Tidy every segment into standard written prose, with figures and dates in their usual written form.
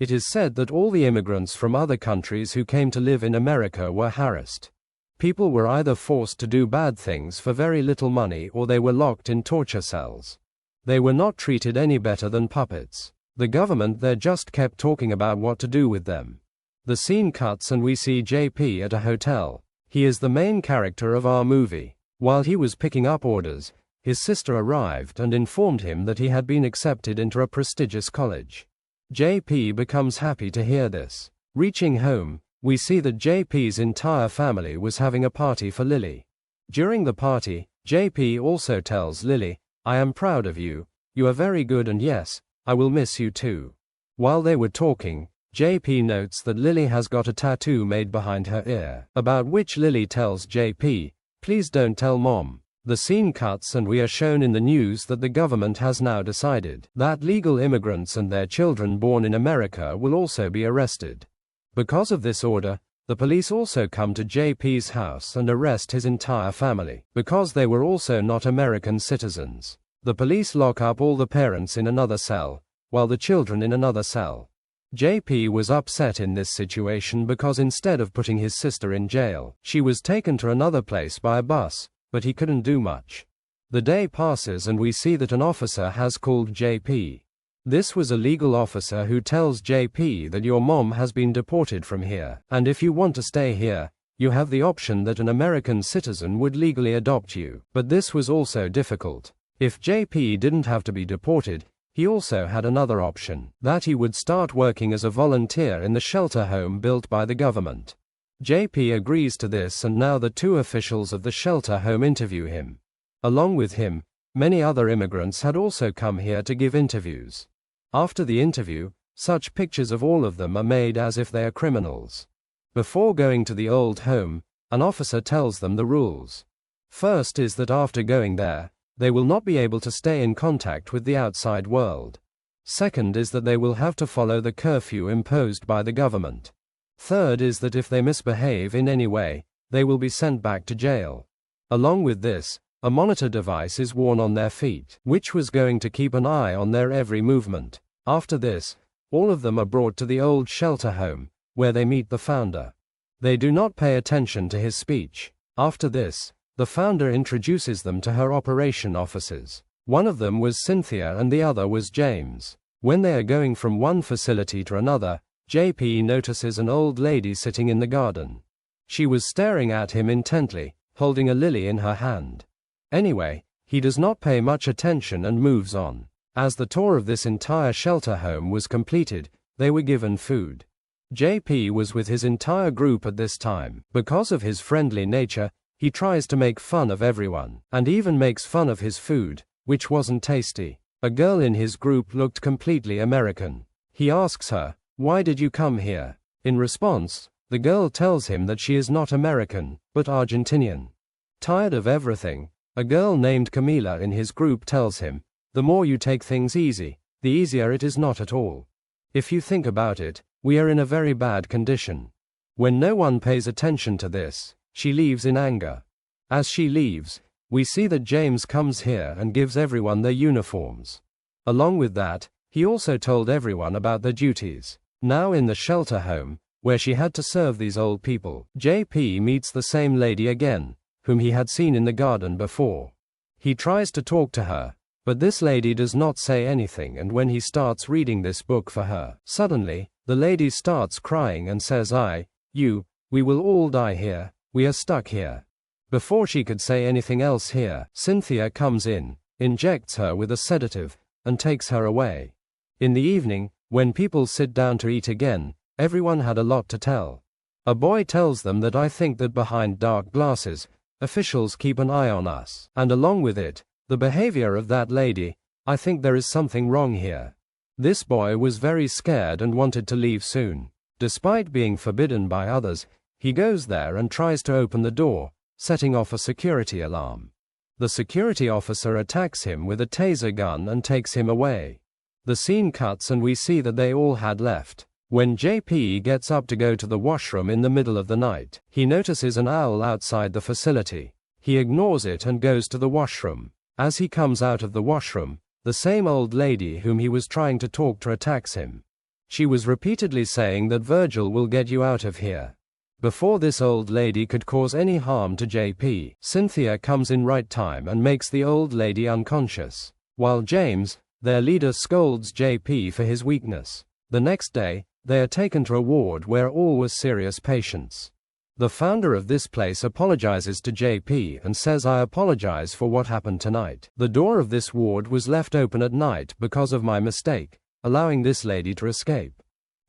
It is said that all the immigrants from other countries who came to live in America were harassed. People were either forced to do bad things for very little money or they were locked in torture cells. They were not treated any better than puppets. The government there just kept talking about what to do with them. The scene cuts and we see JP at a hotel. He is the main character of our movie. While he was picking up orders, his sister arrived and informed him that he had been accepted into a prestigious college. JP becomes happy to hear this. Reaching home, we see that JP's entire family was having a party for Lily. During the party, JP also tells Lily, "I am proud of you, you are very good and yes, I will miss you too." While they were talking, JP notes that Lily has got a tattoo made behind her ear, about which Lily tells JP, "Please don't tell Mom." The scene cuts and we are shown in the news that the government has now decided that legal immigrants and their children born in America will also be arrested. Because of this order, the police also come to JP's house and arrest his entire family, because they were also not American citizens. The police lock up all the parents in another cell, while the children in another cell. JP was upset in this situation because instead of putting his sister in jail, she was taken to another place by a bus, but he couldn't do much. The day passes and we see that an officer has called JP. This was a legal officer who tells JP that your mom has been deported from here, and if you want to stay here, you have the option that an American citizen would legally adopt you. But this was also difficult. If JP didn't have to be deported, he also had another option, that he would start working as a volunteer in the shelter home built by the government. JP agrees to this and now the two officials of the shelter home interview him. Along with him, many other immigrants had also come here to give interviews. After the interview, such pictures of all of them are made as if they are criminals. Before going to the old home, an officer tells them the rules. First is that after going there, they will not be able to stay in contact with the outside world. Second is that they will have to follow the curfew imposed by the government. Third is that if they misbehave in any way, they will be sent back to jail. Along with this, a monitor device is worn on their feet, which was going to keep an eye on their every movement. After this, all of them are brought to the old shelter home, where they meet the founder. They do not pay attention to his speech. After this, the founder introduces them to her operation officers. One of them was Cynthia and the other was James. When they are going from one facility to another, JP notices an old lady sitting in the garden. She was staring at him intently, holding a lily in her hand. Anyway, he does not pay much attention and moves on. As the tour of this entire shelter home was completed, they were given food. JP was with his entire group at this time. Because of his friendly nature, he tries to make fun of everyone, and even makes fun of his food, which wasn't tasty. A girl in his group looked completely American. He asks her, "Why did you come here?" In response, the girl tells him that she is not American, but Argentinian. Tired of everything, a girl named Camila in his group tells him, "The more you take things easy, the easier it is not at all. If you think about it, we are in a very bad condition." When no one pays attention to this, she leaves in anger. As she leaves, we see that James comes here and gives everyone their uniforms. Along with that, he also told everyone about their duties. Now in the shelter home, where she had to serve these old people, JP meets the same lady again, whom he had seen in the garden before. He tries to talk to her, but this lady does not say anything, and when he starts reading this book for her, suddenly, the lady starts crying and says, we will all die here, we are stuck here." Before she could say anything else here, Cynthia comes in, injects her with a sedative, and takes her away. In the evening, when people sit down to eat again, everyone had a lot to tell. A boy tells them that "I think that behind dark glasses, officials keep an eye on us, and along with it, the behavior of that lady, I think there is something wrong here." This boy was very scared and wanted to leave soon. Despite being forbidden by others, he goes there and tries to open the door, setting off a security alarm. The security officer attacks him with a taser gun and takes him away. The scene cuts and we see that they all had left. When JP gets up to go to the washroom in the middle of the night, he notices an owl outside the facility. He ignores it and goes to the washroom. As he comes out of the washroom, the same old lady whom he was trying to talk to attacks him. She was repeatedly saying that Virgil will get you out of here. Before this old lady could cause any harm to JP, Cynthia comes in right time and makes the old lady unconscious, while James, their leader, scolds JP for his weakness. The next day, they are taken to a ward where all was serious patients. The founder of this place apologizes to JP and says, "I apologize for what happened tonight. The door of this ward was left open at night because of my mistake, allowing this lady to escape."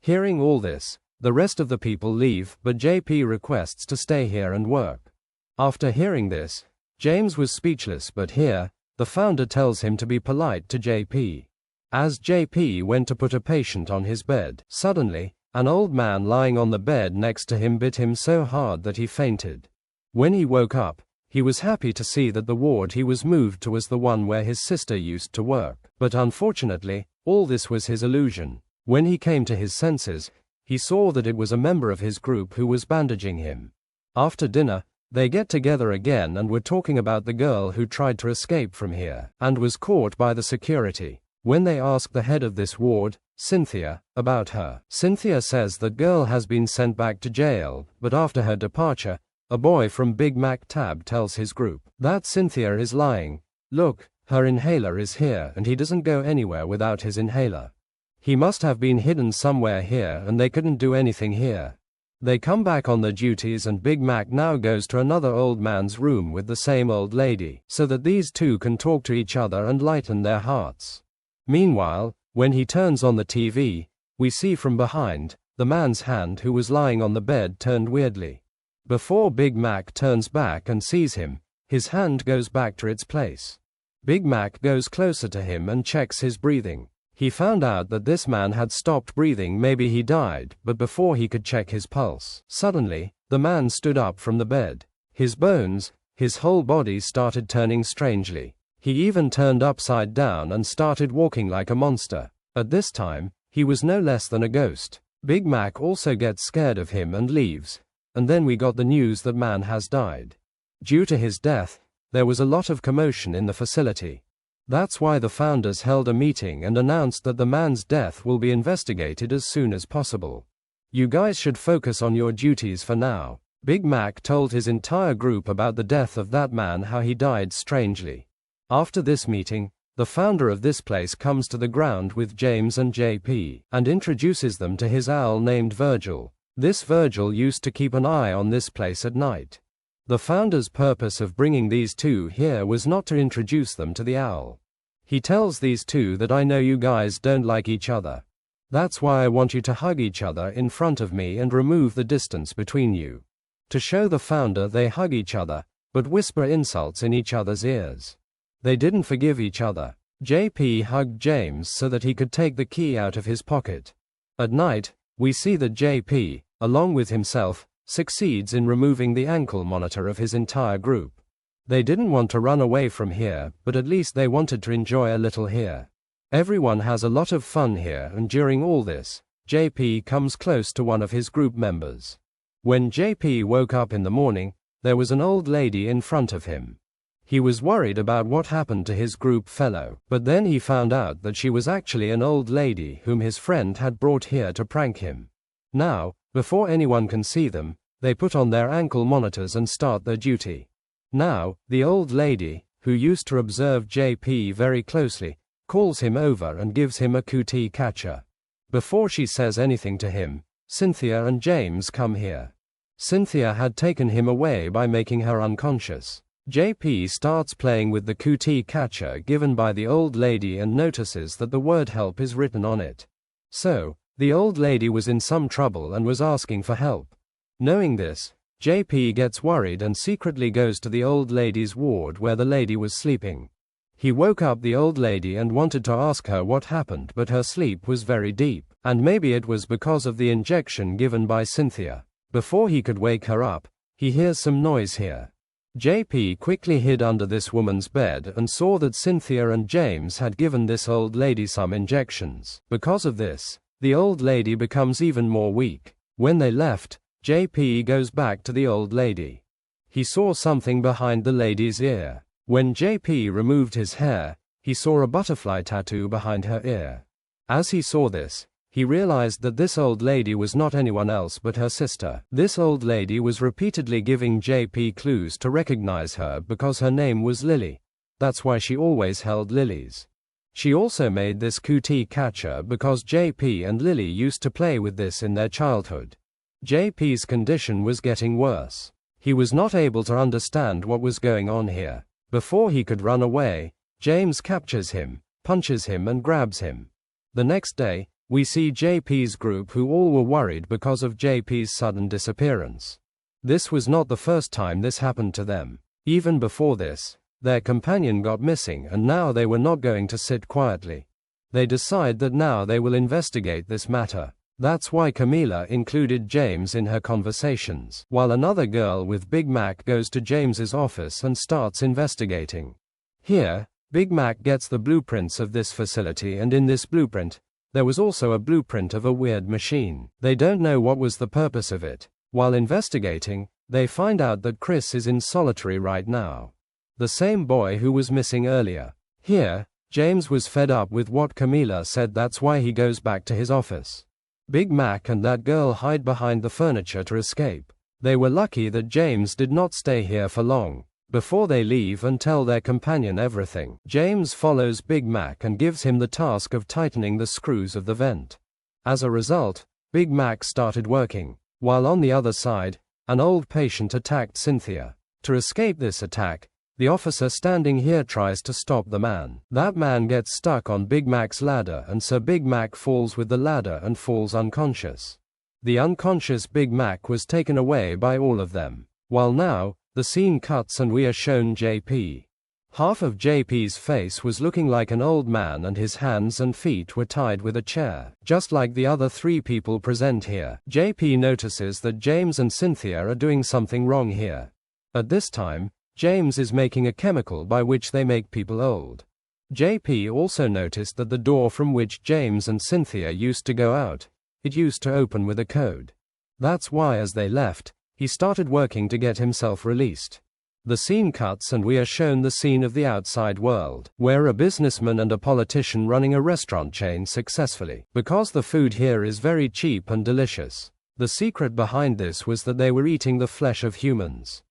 Hearing all this, the rest of the people leave, but JP requests to stay here and work. After hearing this, James was speechless, but here, the founder tells him to be polite to JP. As JP went to put a patient on his bed, suddenly, an old man lying on the bed next to him bit him so hard that he fainted. When he woke up, he was happy to see that the ward he was moved to was the one where his sister used to work. But unfortunately, all this was his illusion. When he came to his senses, he saw that it was a member of his group who was bandaging him. After dinner, they get together again and were talking about the girl who tried to escape from here, and was caught by the security. When they ask the head of this ward, Cynthia, about her, Cynthia says that girl has been sent back to jail, but after her departure, a boy from Big Mac Tab tells his group that Cynthia is lying. Look, her inhaler is here and he doesn't go anywhere without his inhaler. He must have been hidden somewhere here and they couldn't do anything here. They come back on their duties and Big Mac now goes to another old man's room with the same old lady, so that these two can talk to each other and lighten their hearts. Meanwhile, when he turns on the TV, we see from behind, the man's hand who was lying on the bed turned weirdly. Before Big Mac turns back and sees him, his hand goes back to its place. Big Mac goes closer to him and checks his breathing. He found out that this man had stopped breathing, maybe he died, but before he could check his pulse, suddenly, the man stood up from the bed. His bones, his whole body started turning strangely. He even turned upside down and started walking like a monster. At this time, he was no less than a ghost. Big Mac also gets scared of him and leaves, and then we got the news that man has died. Due to his death, there was a lot of commotion in the facility. That's why the founders held a meeting and announced that the man's death will be investigated as soon as possible. You guys should focus on your duties for now. Big Mac told his entire group about the death of that man, how he died strangely. After this meeting, the founder of this place comes to the ground with James and JP, and introduces them to his owl named Virgil. This Virgil used to keep an eye on this place at night. The founder's purpose of bringing these two here was not to introduce them to the owl. He tells these two that I know you guys don't like each other. That's why I want you to hug each other in front of me and remove the distance between you. To show the founder, they hug each other, but whisper insults in each other's ears. They didn't forgive each other. JP hugged James so that he could take the key out of his pocket. At night, we see that JP, along with himself, succeeds in removing the ankle monitor of his entire group. They didn't want to run away from here, but at least they wanted to enjoy a little here. Everyone has a lot of fun here, and during all this, JP comes close to one of his group members. When JP woke up in the morning, there was an old lady in front of him. He was worried about what happened to his group fellow, but then he found out that she was actually an old lady whom his friend had brought here to prank him. Now, before anyone can see them, they put on their ankle monitors and start their duty. Now, the old lady, who used to observe JP very closely, calls him over and gives him a cootie catcher. Before she says anything to him, Cynthia and James come here. Cynthia had taken him away by making her unconscious. JP starts playing with the cootie catcher given by the old lady and notices that the word help is written on it. So, the old lady was in some trouble and was asking for help. Knowing this, JP gets worried and secretly goes to the old lady's ward where the lady was sleeping. He woke up the old lady and wanted to ask her what happened, but her sleep was very deep, and maybe it was because of the injection given by Cynthia. Before he could wake her up, he hears some noise here. JP quickly hid under this woman's bed and saw that Cynthia and James had given this old lady some injections. Because of this, the old lady becomes even more weak. When they left, JP goes back to the old lady. He saw something behind the lady's ear. When JP removed his hair, he saw a butterfly tattoo behind her ear. As he saw this, he realized that this old lady was not anyone else but her sister. This old lady was repeatedly giving JP clues to recognize her because her name was Lily. That's why she always held lilies. She also made this cootie catcher because JP and Lily used to play with this in their childhood. JP's condition was getting worse. He was not able to understand what was going on here. Before he could run away, James captures him, punches him and grabs him. The next day, we see JP's group who all were worried because of JP's sudden disappearance. This was not the first time this happened to them. Even before this, their companion got missing and now they were not going to sit quietly. They decide that now they will investigate this matter. That's why Camila included James in her conversations, while another girl with Big Mac goes to James's office and starts investigating. Here, Big Mac gets the blueprints of this facility, and in this blueprint, there was also a blueprint of a weird machine. They don't know what was the purpose of it. While investigating, they find out that Chris is in solitary right now. The same boy who was missing earlier. Here, James was fed up with what Camila said, that's why he goes back to his office. Big Mac and that girl hide behind the furniture to escape. They were lucky that James did not stay here for long. Before they leave and tell their companion everything, James follows Big Mac and gives him the task of tightening the screws of the vent. As a result, Big Mac started working, while on the other side, an old patient attacked Cynthia. To escape this attack, the officer standing here tries to stop the man. That man gets stuck on Big Mac's ladder and so Big Mac falls with the ladder and falls unconscious. The unconscious Big Mac was taken away by all of them. While now, the scene cuts and we are shown JP. Half of JP's face was looking like an old man and his hands and feet were tied with a chair, just like the other three people present here. JP notices that James and Cynthia are doing something wrong here. At this time, James is making a chemical by which they make people old. JP also noticed that the door from which James and Cynthia used to go out, it used to open with a code. That's why as they left, he started working to get himself released. The scene cuts and we are shown the scene of the outside world, where a businessman and a politician running a restaurant chain successfully, because the food here is very cheap and delicious. The secret behind this was that they were eating the flesh of humans.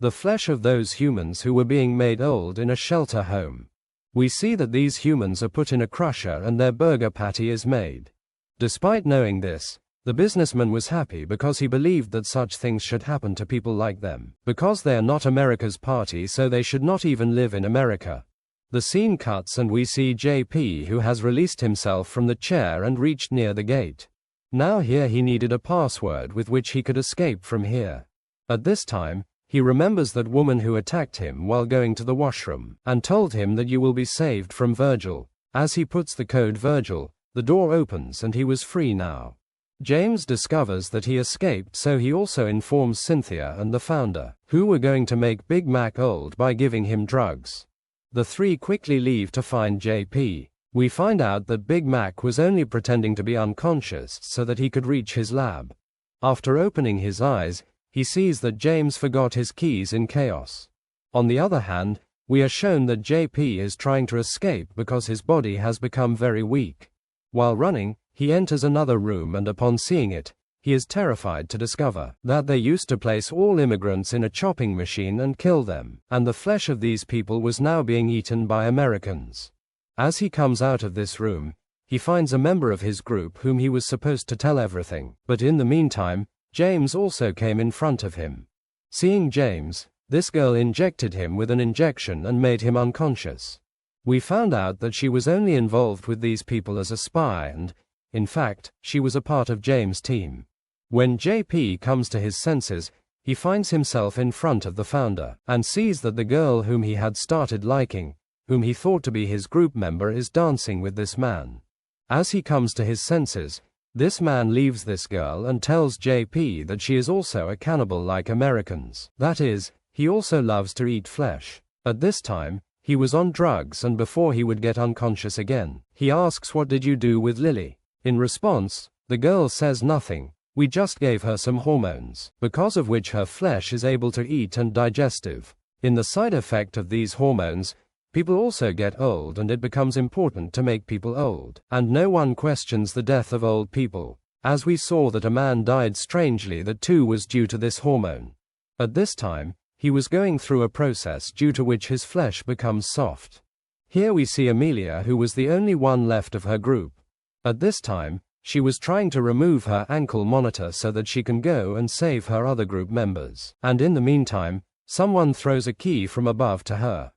The flesh of those humans who were being made old in a shelter home. We see that these humans are put in a crusher and their burger patty is made. Despite knowing this, the businessman was happy because he believed that such things should happen to people like them, because they are not America's party, so they should not even live in America. The scene cuts and we see JP, who has released himself from the chair and reached near the gate. Now here he needed a password with which he could escape from here. At this time, he remembers that woman who attacked him while going to the washroom, and told him that you will be saved from Virgil. As he puts the code Virgil, the door opens and he was free now. James discovers that he escaped, so he also informs Cynthia and the founder, who were going to make Big Mac old by giving him drugs. The three quickly leave to find JP. We find out that Big Mac was only pretending to be unconscious so that he could reach his lab. After opening his eyes, he sees that James forgot his keys in chaos. On the other hand, we are shown that JP is trying to escape because his body has become very weak. While running, he enters another room and upon seeing it, he is terrified to discover that they used to place all immigrants in a chopping machine and kill them, and the flesh of these people was now being eaten by Americans. As he comes out of this room, he finds a member of his group whom he was supposed to tell everything, but in the meantime, James also came in front of him. Seeing James, this girl injected him with an injection and made him unconscious. We found out that she was only involved with these people as a spy and, in fact, she was a part of James' team. When JP comes to his senses, he finds himself in front of the founder, and sees that the girl whom he had started liking, whom he thought to be his group member, is dancing with this man. As he comes to his senses, this man leaves this girl and tells JP that she is also a cannibal like Americans. That is, he also loves to eat flesh. At this time, he was on drugs, and before he would get unconscious again, he asks, "What did you do with Lily?" In response, the girl says nothing. "We just gave her some hormones, because of which her flesh is able to eat and digestive. In the side effect of these hormones, People also get old, and it becomes important to make people old. And no one questions the death of old people, as we saw that a man died strangely that too was due to this hormone. At this time, he was going through a process due to which his flesh becomes soft. Here we see Amelia, who was the only one left of her group. At this time, she was trying to remove her ankle monitor so that she can go and save her other group members. And in the meantime, someone throws a key from above to her.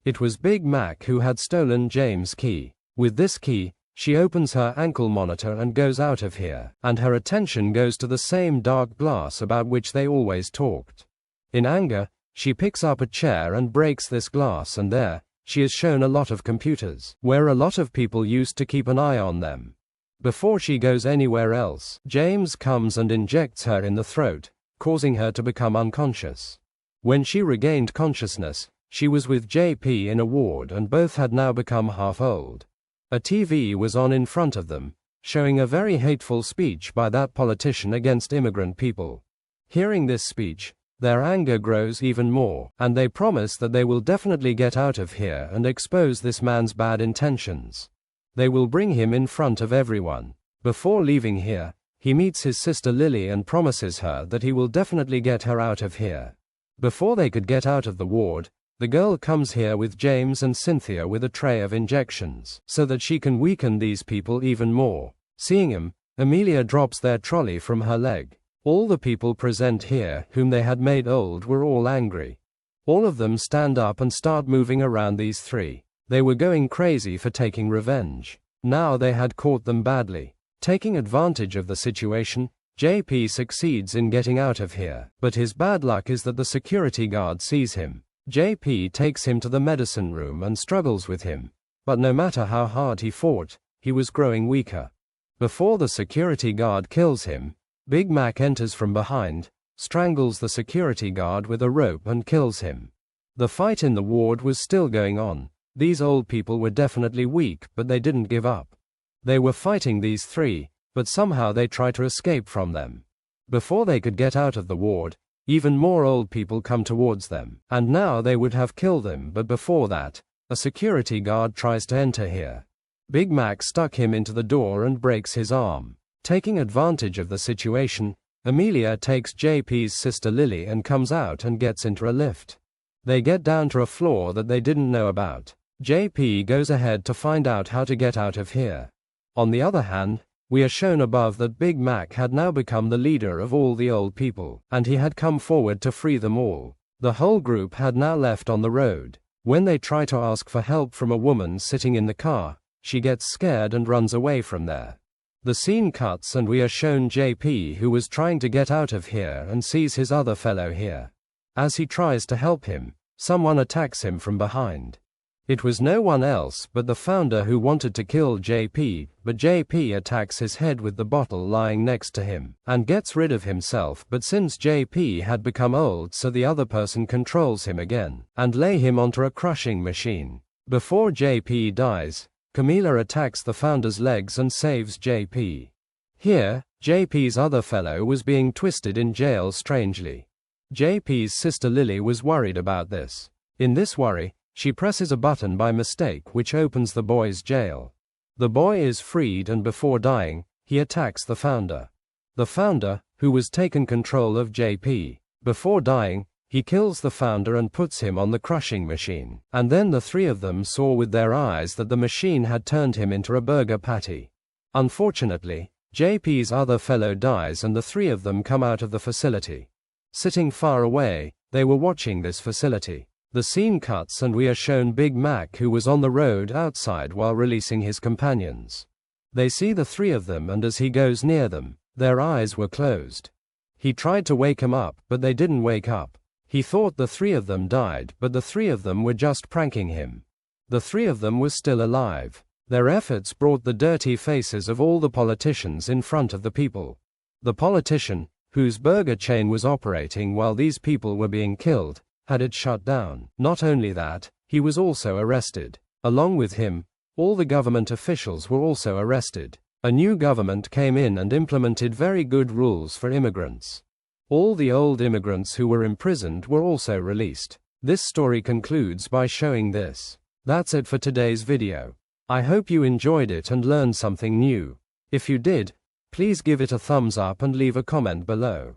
It was Big Mac who had stolen James' key. With this key, she opens her ankle monitor and goes out of here, and her attention goes to the same dark glass about which they always talked. In anger, she picks up a chair and breaks this glass, and there, she is shown a lot of computers, where a lot of people used to keep an eye on them. Before she goes anywhere else, James comes and injects her in the throat, causing her to become unconscious. When she regained consciousness, she was with JP in a ward, and both had now become half old. A TV was on in front of them, showing a very hateful speech by that politician against immigrant people. Hearing this speech, their anger grows even more, and they promise that they will definitely get out of here and expose this man's bad intentions. They will bring him in front of everyone. Before leaving here, he meets his sister Lily and promises her that he will definitely get her out of here. Before they could get out of the ward, the girl comes here with James and Cynthia with a tray of injections, so that she can weaken these people even more. Seeing him, Amelia drops their trolley from her leg. All the people present here, whom they had made old, were all angry. All of them stand up and start moving around these three. They were going crazy for taking revenge. Now they had caught them badly. Taking advantage of the situation, JP succeeds in getting out of here, but his bad luck is that the security guard sees him. JP takes him to the medicine room and struggles with him, but no matter how hard he fought, he was growing weaker. Before the security guard kills him, Big Mac enters from behind, strangles the security guard with a rope and kills him. The fight in the ward was still going on. These old people were definitely weak, but they didn't give up. They were fighting these three, but somehow they tried to escape from them. Before they could get out of the ward, even more old people come towards them, and now they would have killed them, but before that, a security guard tries to enter here. Big Mac stuck him into the door and breaks his arm. Taking advantage of the situation, Amelia takes JP's sister Lily and comes out and gets into a lift. They get down to a floor that they didn't know about. JP goes ahead to find out how to get out of here. On the other hand, we are shown above that Big Mac had now become the leader of all the old people, and he had come forward to free them all. The whole group had now left on the road. When they try to ask for help from a woman sitting in the car, she gets scared and runs away from there. The scene cuts and we are shown JP, who was trying to get out of here and sees his other fellow here. As he tries to help him, someone attacks him from behind. It was no one else but the founder who wanted to kill JP, but JP attacks his head with the bottle lying next to him, and gets rid of himself, but since JP had become old, so the other person controls him again, and lay him onto a crushing machine. Before JP dies, Camila attacks the founder's legs and saves JP. Here, JP's other fellow was being twisted in jail strangely. JP's sister Lily was worried about this. In this worry, she presses a button by mistake which opens the boy's jail. The boy is freed, and before dying, he attacks the founder. The founder, who was taken control of JP. Before dying, he kills the founder and puts him on the crushing machine. And then the three of them saw with their eyes that the machine had turned him into a burger patty. Unfortunately, JP's other fellow dies and the three of them come out of the facility. Sitting far away, they were watching this facility. The scene cuts and we are shown Big Mac, who was on the road outside while releasing his companions. They see the three of them, and as he goes near them, their eyes were closed. He tried to wake them up, but they didn't wake up. He thought the three of them died, but the three of them were just pranking him. The three of them were still alive. Their efforts brought the dirty faces of all the politicians in front of the people. The politician, whose burger chain was operating while these people were being killed, had it shut down. Not only that, he was also arrested. Along with him, all the government officials were also arrested. A new government came in and implemented very good rules for immigrants. All the old immigrants who were imprisoned were also released. This story concludes by showing this. That's it for today's video. I hope you enjoyed it and learned something new. If you did, please give it a thumbs up and leave a comment below.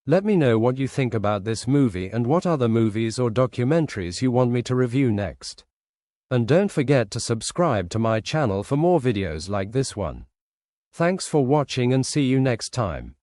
Let me know what you think about this movie and what other movies or documentaries you want me to review next. And don't forget to subscribe to my channel for more videos like this one. Thanks for watching and see you next time.